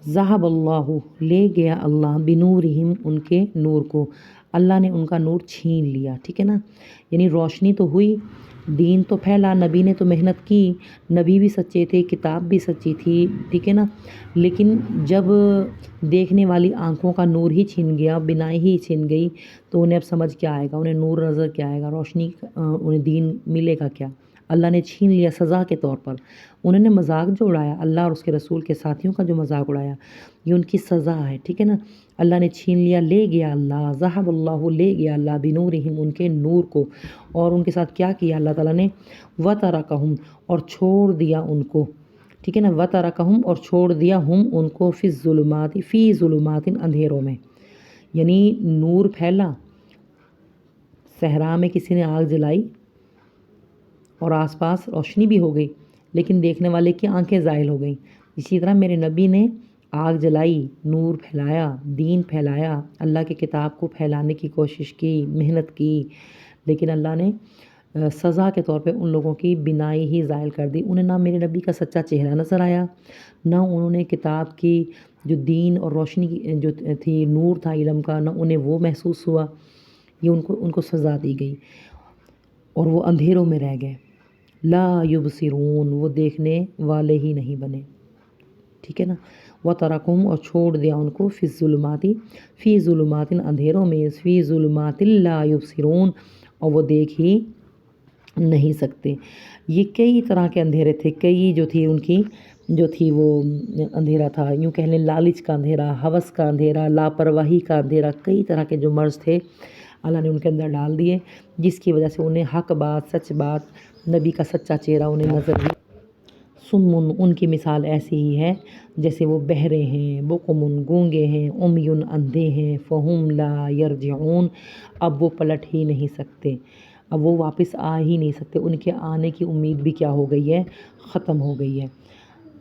ذہب اللہ لے گیا اللہ بنورہم ان کے نور کو، اللہ نے ان کا نور چھین لیا، ٹھیک ہے نا، یعنی روشنی تو ہوئی، دین تو پھیلا، نبی نے تو محنت کی، نبی بھی سچے تھے، کتاب بھی سچی تھی، ٹھیک ہے نا، لیکن جب دیکھنے والی آنکھوں کا نور ہی چھن گیا، بینائی ہی چھن گئی، تو انہیں اب سمجھ کیا آئے گا، انہیں نور نظر کیا آئے گا، روشنی انہیں دین ملے گا کیا؟ اللہ نے چھین لیا سزا کے طور پر۔ انہوں نے مذاق جو اڑایا، اللہ اور اس کے رسول کے ساتھیوں کا جو مذاق اڑایا، یہ ان کی سزا ہے، ٹھیک ہے نا۔ اللہ نے چھین لیا، لے گیا اللہ، ذہب اللہ لے گیا اللہ بنورہم ان کے نور کو، اور ان کے ساتھ کیا کیا اللہ تعالیٰ نے، وترکہم اور چھوڑ دیا ان کو، ٹھیک ہے نا، وترکہم اور چھوڑ دیا ہم ان کو فی الظلمات، فی ظلمات اندھیروں میں، یعنی نور پھیلا، صحرا میں کسی نے آگ جلائی اور آس پاس روشنی بھی ہو گئی، لیکن دیکھنے والے کی آنکھیں زائل ہو گئیں۔ اسی طرح میرے نبی نے آگ جلائی، نور پھیلایا، دین پھیلایا، اللہ کی کتاب کو پھیلانے کی کوشش کی، محنت کی، لیکن اللہ نے سزا کے طور پہ ان لوگوں کی بینائی ہی زائل کر دی۔ انہیں نہ میرے نبی کا سچا چہرہ نظر آیا، نہ انہوں نے کتاب کی جو دین اور روشنی کی جو تھی، نور تھا علم کا، نہ انہیں وہ محسوس ہوا، یہ ان کو سزا دی گئی، اور وہ اندھیروں میں رہ گئے، لا یبصرون، وہ دیکھنے والے ہی نہیں بنے، ٹھیک ہے نا، وترکہم اور چھوڑ دیا ان کو فی الظلمات، فی ظلمات اندھیروں میں، فی ظلمات لا یبصرون، اور وہ دیکھ ہی نہیں سکتے۔ یہ کئی طرح کے اندھیرے تھے، کئی جو تھی ان کی جو تھی وہ اندھیرا تھا، یوں کہہ لیں لالچ کا اندھیرا، ہوس کا اندھیرا، لاپرواہی کا اندھیرا، کئی طرح کے جو مرض تھے اللہ نے ان کے اندر ڈال دیے، جس کی وجہ سے انہیں حق بات، سچ بات، نبی کا سچا چہرہ انہیں نظر نہیں۔ سمن، ان کی مثال ایسی ہی ہے جیسے وہ بہرے ہیں، بکمن گونگے ہیں، عمیٌ اندھے ہیں، فہم لا یرجعون، اب وہ پلٹ ہی نہیں سکتے، اب وہ واپس آ ہی نہیں سکتے، ان کے آنے کی امید بھی کیا ہو گئی ہے، ختم ہو گئی ہے،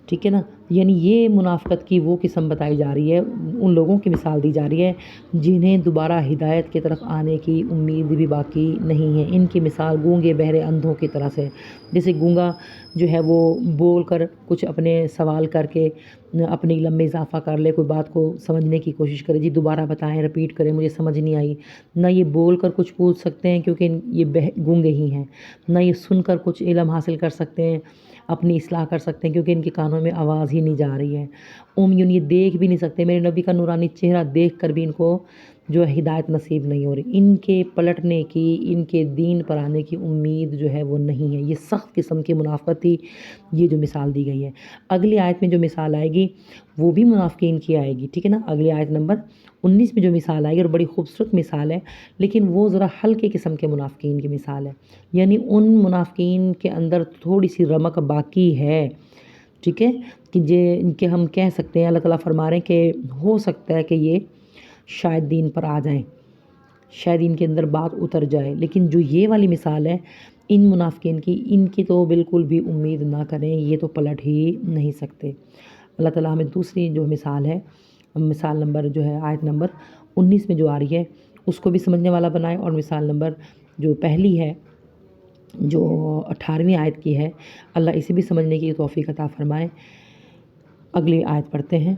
ٹھیک ہے نا۔ یعنی یہ منافقت کی وہ قسم بتائی جا رہی ہے، ان لوگوں کی مثال دی جا رہی ہے جنہیں دوبارہ ہدایت کی طرف آنے کی امید بھی باقی نہیں ہے۔ ان کی مثال گونگے بہرے اندھوں کی طرح سے، جیسے گونگا جو ہے وہ بول کر کچھ اپنے سوال کر کے اپنے علم میں اضافہ کر لے، کوئی بات کو سمجھنے کی کوشش کرے، جی دوبارہ بتائیں، رپیٹ کریں، مجھے سمجھ نہیں آئی، نہ یہ بول کر کچھ پوچھ سکتے ہیں کیونکہ یہ گونگے ہی ہیں، نہ یہ سن کر کچھ علم حاصل کر سکتے ہیں، اپنی اصلاح کر سکتے ہیں کیونکہ ان کے کانوں میں آواز ہی نہیں جا رہی ہے۔ عمیٌ، یہ دیکھ بھی نہیں سکتے، میرے نبی کا نورانی چہرہ دیکھ کر بھی ان کو جو ہے ہدایت نصیب نہیں ہو رہی، ان کے پلٹنے کی، ان کے دین پر آنے کی امید جو ہے وہ نہیں ہے۔ یہ سخت قسم کی منافقت تھی، یہ جو مثال دی گئی ہے۔ اگلی آیت میں جو مثال آئے گی وہ بھی منافقین کی آئے گی، ٹھیک ہے نا، اگلی آیت نمبر 19 میں جو مثال آئے گی، اور بڑی خوبصورت مثال ہے، لیکن وہ ذرا ہلکے قسم کے منافقین کی مثال ہے، یعنی ان منافقین کے اندر تھوڑی سی رمق باقی ہے، ٹھیک ہے، کہ ہم کہہ سکتے ہیں، اللہ تعالیٰ فرما رہے ہیں کہ ہو سکتا ہے کہ یہ شاید دین پر آ جائیں، شاید ان کے اندر بات اتر جائے، لیکن جو یہ والی مثال ہے ان منافقین کی، ان کی تو بالکل بھی امید نہ کریں، یہ تو پلٹ ہی نہیں سکتے۔ اللہ تعالیٰ ہمیں دوسری جو مثال ہے، مثال نمبر جو ہے آیت نمبر 19 میں جو آ رہی ہے اس کو بھی سمجھنے والا بنائے، اور مثال نمبر جو پہلی ہے جو 18ویں آیت کی ہے، اللہ اسے بھی سمجھنے کی توفیق عطا فرمائے۔ اگلی آیت پڑھتے ہیں۔